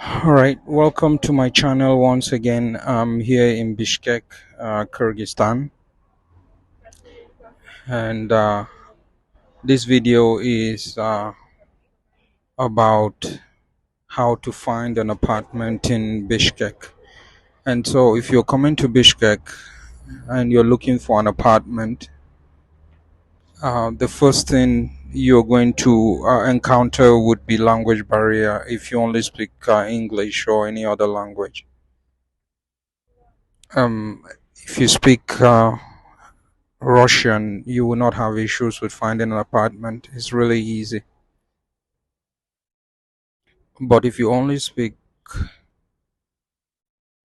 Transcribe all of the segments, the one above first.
All right, welcome to my channel once again. I'm here in Bishkek, Kyrgyzstan, and this video is about how to find an apartment in Bishkek. And so, if you're coming to Bishkek and you're looking for an apartment, the first thing you're going to encounter would be language barrier if you only speak English or any other language. If you speak Russian, you will not have issues with finding an apartment. It's really easy. But if you only speak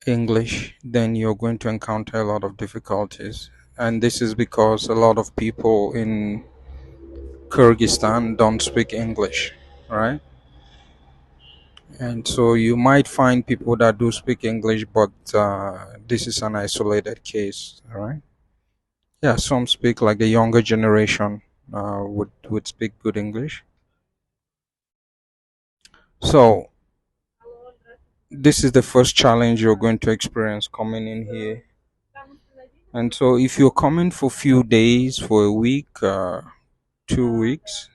English, then you're going to encounter a lot of difficulties. And this is because a lot of people in Kyrgyzstan don't speak English, right? And so you might find people that do speak English, but this is an isolated case, all right? Yeah, some speak like the younger generation would speak good English. So this is the first challenge you're going to experience coming in here. And so if you're coming for a few days, for a week, 2 weeks,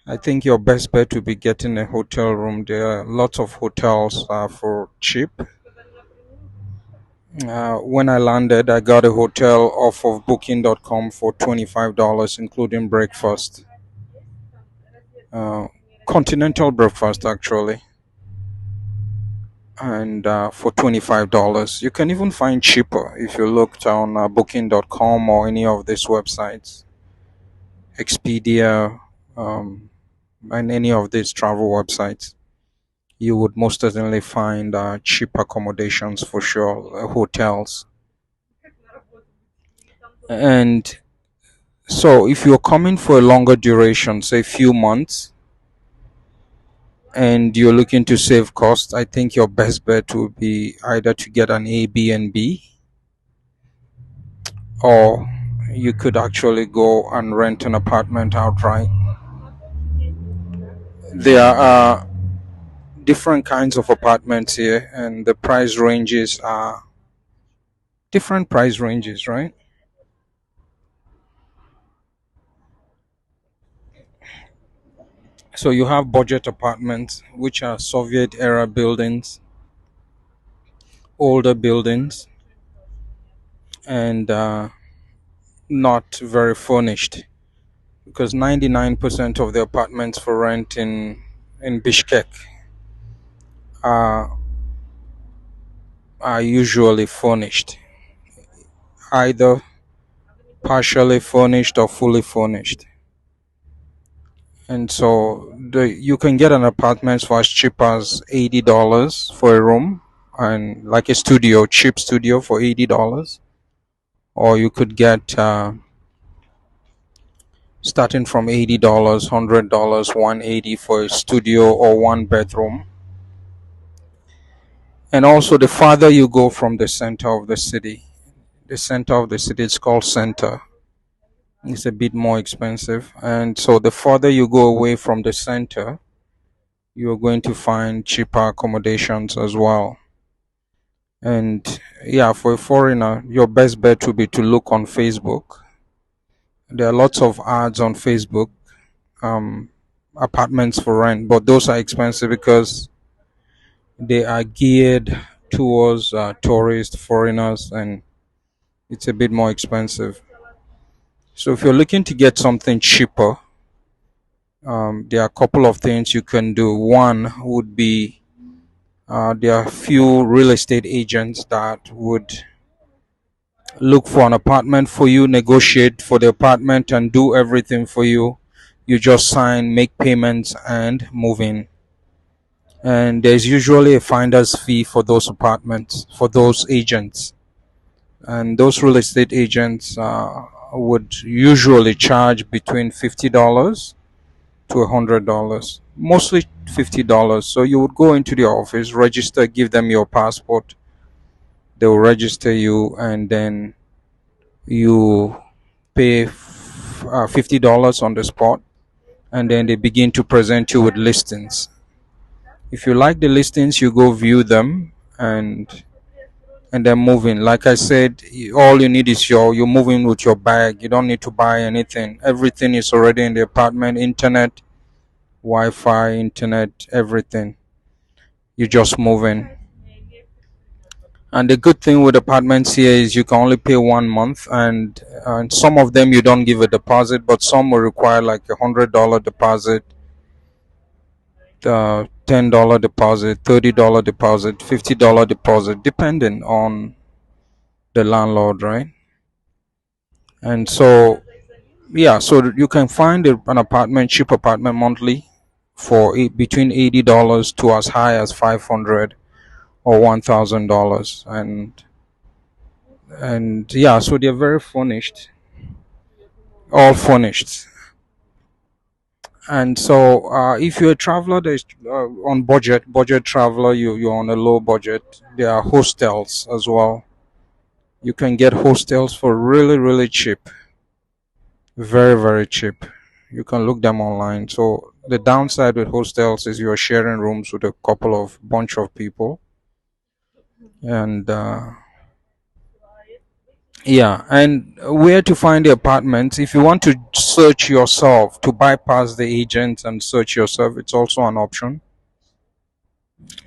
I think your best bet would be getting a hotel room. There are lots of hotels for cheap. When I landed, I got a hotel off of booking.com for $25, including breakfast. Continental breakfast, actually. And for $25. You can even find cheaper if you looked on booking.com or any of these websites, Expedia, and any of these travel websites. You would most certainly find cheap accommodations for sure, hotels. And so if you're coming for a longer duration, say a few months, and you're looking to save costs, I think your best bet would be either to get an Airbnb, or you could actually go and rent an apartment outright. There are different kinds of apartments here, and the price ranges are different price ranges, right? So you have budget apartments, which are Soviet era buildings, older buildings, and not very furnished, because 99% of the apartments for rent in Bishkek are usually furnished, either partially furnished or fully furnished. And so you can get an apartment for as cheap as $80 for a room, and like a studio, cheap studio for $80. Or you could get starting from $80, $100, 180 for a studio or one bedroom. And also, the farther you go from the center of the center of the city, it's called center, it's a bit more expensive. And so the farther you go away from the center, you're going to find cheaper accommodations as well. And yeah, for a foreigner, your best bet would be to look on Facebook. There are lots of ads on Facebook, apartments for rent, but those are expensive because they are geared towards tourists, foreigners, and it's a bit more expensive. So if you're looking to get something cheaper, there are a couple of things you can do. One would be there are few real estate agents that would look for an apartment for you, negotiate for the apartment, and do everything for you. You just sign, make payments, and move in. And there's usually a finder's fee for those apartments, for those agents. And those real estate agents would usually charge between $50 to $100, mostly $50. So you would go into the office, register, give them your passport, they will register you, and then you pay $50 on the spot, and then they begin to present you with listings. If you like the listings, you go view them, and then move in. Like I said, all you need is you move in with your bag. You don't need to buy anything. Everything is already in the apartment: internet, Wi-Fi, internet, everything. You just move in. And the good thing with apartments here is you can only pay 1 month, and some of them you don't give a deposit, but some will require like $100 deposit, $10 deposit, $30 deposit, $50 deposit, depending on the landlord, right? And so, yeah, so you can find an apartment, cheap apartment monthly for between $80 to as high as 500 or $1,000, and yeah, so they're very furnished, all furnished. And so, if you're a traveler, there's on budget traveler, you're on a low budget. There are hostels as well. You can get hostels for really, really cheap, very, very cheap. You can look them online. So the downside with hostels is you're sharing rooms with a couple of bunch of people, and yeah, and where to find the apartments? If you want to search yourself, to bypass the agents and search yourself, it's also an option.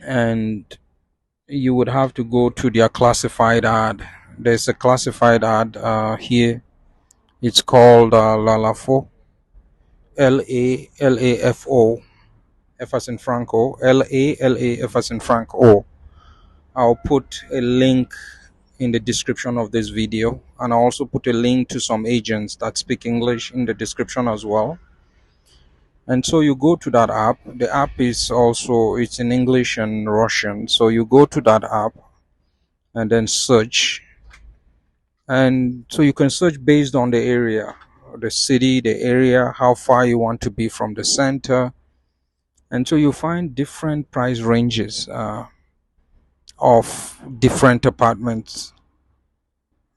And you would have to go to their classified ad. There's a classified ad here. It's called Lalafo, Lalafo, F as in Franco, Lalaf as in Franco. I'll put a link in the description of this video, and I'll also put a link to some agents that speak English in the description as well. And so you go to that app. The app is also, it's in English and Russian. So you go to that app and then search. And so you can search based on the area, the city, the area, how far you want to be from the center. And so you find different price ranges of different apartments.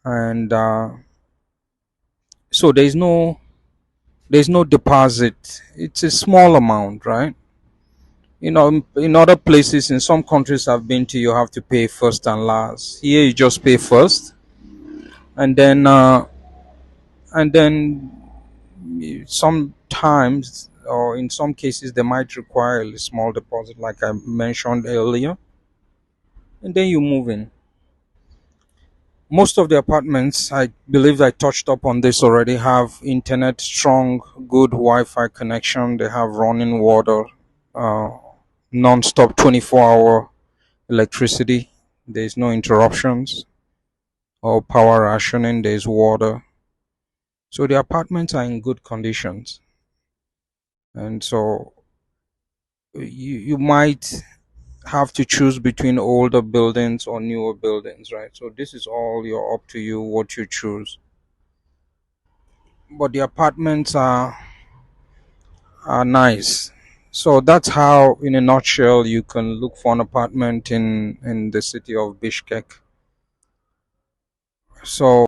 And so there's no deposit. It's a small amount, right? In other places, in some countries I've been to, you have to pay first and last. Here you just pay first, and then sometimes, or in some cases, they might require a small deposit, like I mentioned earlier, and then you move in. Most of the apartments, I believe I touched up on this already, have internet, strong, good Wi-Fi connection. They have running water, uh, non-stop 24-hour electricity. There's no interruptions or power rationing. There's water. So the apartments are in good conditions. And so you might have to choose between older buildings or newer buildings, right? So this is all you're up to you what you choose. But the apartments are nice. So that's how, in a nutshell, you can look for an apartment in the city of Bishkek. So